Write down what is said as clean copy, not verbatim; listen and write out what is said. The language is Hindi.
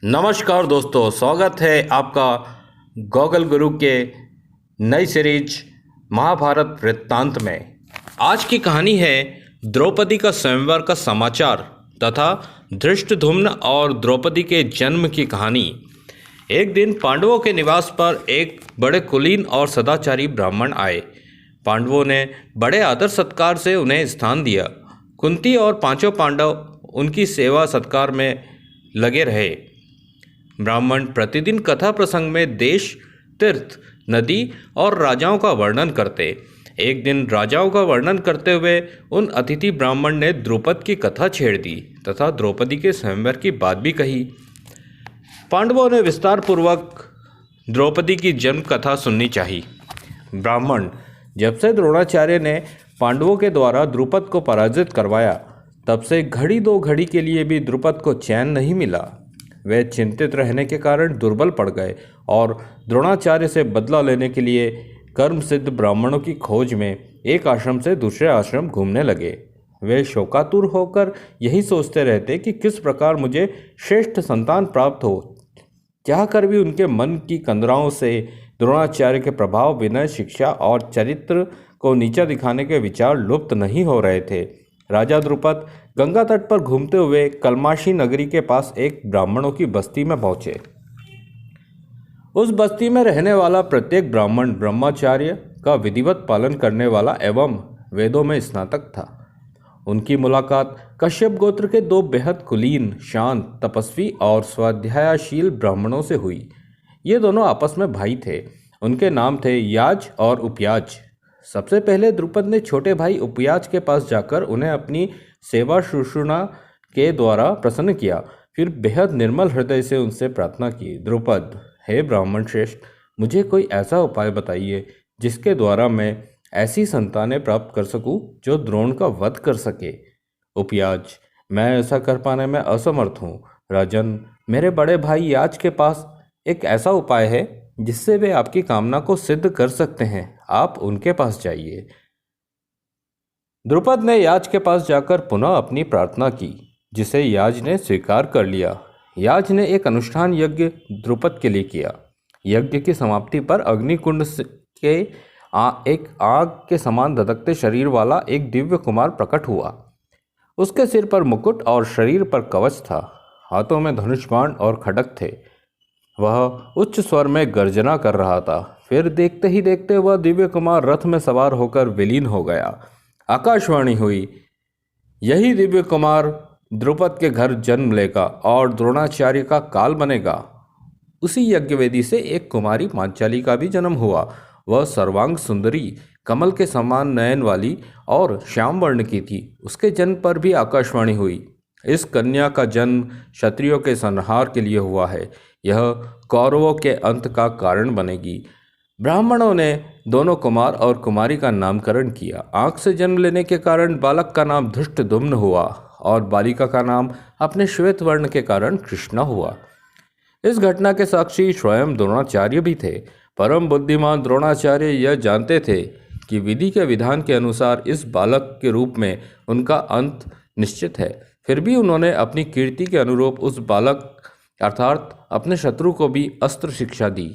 नमस्कार दोस्तों, स्वागत है आपका गूगल गुरु के नई सीरीज महाभारत वृत्तांत में। आज की कहानी है द्रौपदी का स्वयंवर का समाचार तथा धृष्टद्युम्न और द्रौपदी के जन्म की कहानी। एक दिन पांडवों के निवास पर एक बड़े कुलीन और सदाचारी ब्राह्मण आए। पांडवों ने बड़े आदर सत्कार से उन्हें स्थान दिया। कुंती और पांचों पांडव उनकी सेवा सत्कार में लगे रहे। ब्राह्मण प्रतिदिन कथा प्रसंग में देश, तीर्थ, नदी और राजाओं का वर्णन करते। एक दिन राजाओं का वर्णन करते हुए उन अतिथि ब्राह्मण ने द्रुपद की कथा छेड़ दी तथा द्रौपदी के स्वयंवर की बात भी कही। पांडवों ने विस्तार पूर्वक द्रौपदी की जन्म कथा सुननी चाहिए। ब्राह्मण: जब से द्रोणाचार्य ने पांडवों के द्वारा द्रुपद को पराजित करवाया, तब से घड़ी दो घड़ी के लिए भी द्रुपद को चैन नहीं मिला। वे चिंतित रहने के कारण दुर्बल पड़ गए और द्रोणाचार्य से बदला लेने के लिए कर्म सिद्ध ब्राह्मणों की खोज में एक आश्रम से दूसरे आश्रम घूमने लगे। वे शोकातुर होकर यही सोचते रहते कि किस प्रकार मुझे श्रेष्ठ संतान प्राप्त हो। चाहकर भी उनके मन की कंदराओं से द्रोणाचार्य के प्रभाव, विनय, शिक्षा और चरित्र को नीचा दिखाने के विचार लुप्त नहीं हो रहे थे। राजा द्रुपद गंगा तट पर घूमते हुए कलमाशी नगरी के पास एक ब्राह्मणों की बस्ती में पहुंचे। उस बस्ती में रहने वाला प्रत्येक ब्राह्मण ब्रह्मचर्य का विधिवत पालन करने वाला एवं वेदों में स्नातक था। उनकी मुलाकात कश्यप गोत्र के दो बेहद कुलीन, शांत, तपस्वी और स्वाध्यायशील ब्राह्मणों से हुई। ये दोनों आपस में भाई थे। उनके नाम थे याज और उपयाज। सबसे पहले द्रुपद ने छोटे भाई उपयाज के पास जाकर उन्हें अपनी सेवा शुश्रूषा के द्वारा प्रसन्न किया। फिर बेहद निर्मल हृदय से उनसे प्रार्थना की, द्रुपद, हे ब्राह्मण श्रेष्ठ, मुझे कोई ऐसा उपाय बताइए जिसके द्वारा मैं ऐसी संतानें प्राप्त कर सकूं जो द्रोण का वध कर सके। उपयाज: मैं ऐसा कर पाने में असमर्थ हूँ राजन। मेरे बड़े भाई याज के पास एक ऐसा उपाय है जिससे वे आपकी कामना को सिद्ध कर सकते हैं। आप उनके पास जाइए। द्रुपद ने याज के पास जाकर पुनः अपनी प्रार्थना की, जिसे याज ने स्वीकार कर लिया। याज ने एक अनुष्ठान यज्ञ द्रुपद के लिए किया। यज्ञ की समाप्ति पर अग्निकुंड के एक आग के समान धधकते शरीर वाला एक दिव्य कुमार प्रकट हुआ। उसके सिर पर मुकुट और शरीर पर कवच था। हाथों में धनुष बाण और खड्ग थे। वह उच्च स्वर में गर्जना कर रहा था। फिर देखते ही देखते वह दिव्य कुमार रथ में सवार होकर विलीन हो गया। आकाशवाणी हुई, यही दिव्य कुमार द्रुपद के घर जन्म लेगा और द्रोणाचार्य का काल बनेगा। उसी यज्ञवेदी से एक कुमारी पांचाली का भी जन्म हुआ। वह सर्वांग सुंदरी, कमल के समान नयन वाली और श्याम वर्ण की थी। उसके जन्म पर भी आकाशवाणी हुई, इस कन्या का जन्म क्षत्रियों के संहार के लिए हुआ है। यह कौरवों के अंत का कारण बनेगी। ब्राह्मणों ने दोनों कुमार और कुमारी का नामकरण किया। आंख से जन्म लेने के कारण बालक का नाम धृष्टद्युम्न हुआ और बालिका का नाम अपने श्वेत वर्ण के कारण कृष्णा हुआ। इस घटना के साक्षी स्वयं द्रोणाचार्य भी थे। परम बुद्धिमान द्रोणाचार्य यह जानते थे कि विधि के विधान के अनुसार इस बालक के रूप में उनका अंत निश्चित है। फिर भी उन्होंने अपनी कीर्ति के अनुरूप उस बालक अर्थात अपने शत्रु को भी अस्त्र शिक्षा दी।